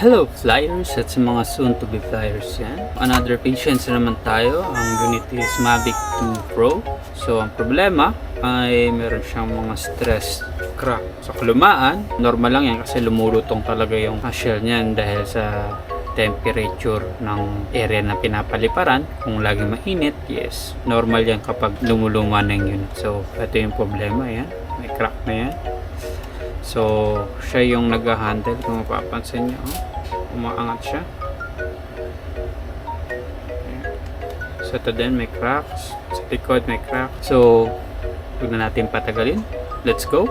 Hello flyers at sa mga soon to be flyers yan. Another patience na naman tayo. Ang unit is Mavic 2 Pro. So ang problema ay meron siyang mga stress crack sa kalumaan. Normal lang yan kasi lumulutong talaga yung shell niyan dahil sa temperature ng area na pinapaliparan. Kung laging mainit, yes, normal yan kapag lumuluma na yung unit. So ito yung problema yan. May crack na yan. So siya yung nag-handle kung mapapansin niyo. Umaangat siya. Ayan. So ito din may cracks. Sa likod may crack. So huwag na natin patagalin. Let's go.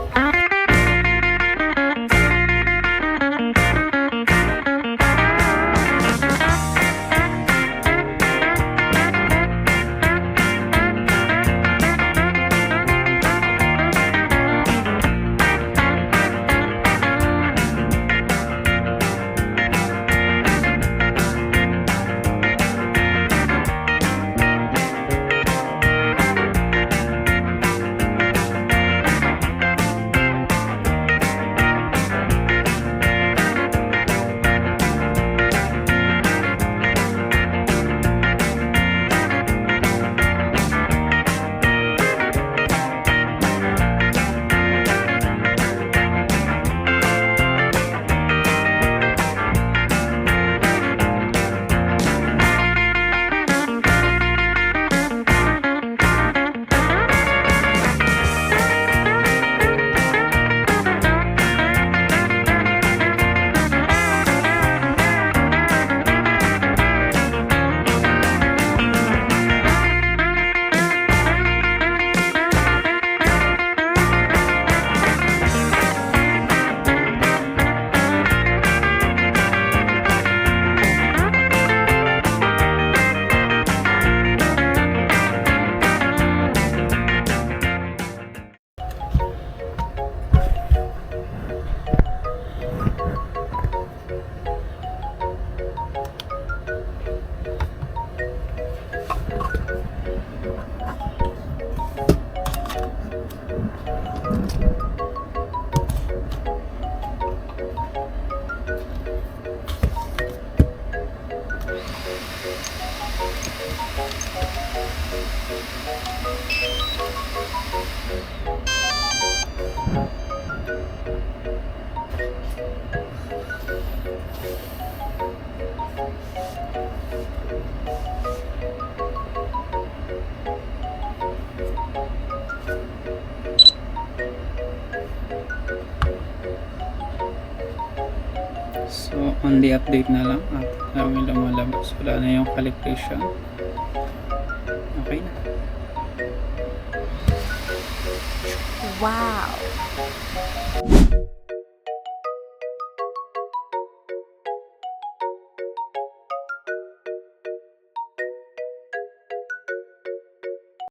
So on the update na lang at kami lumalabas. Wala na yung calibration. Okay na. Wow!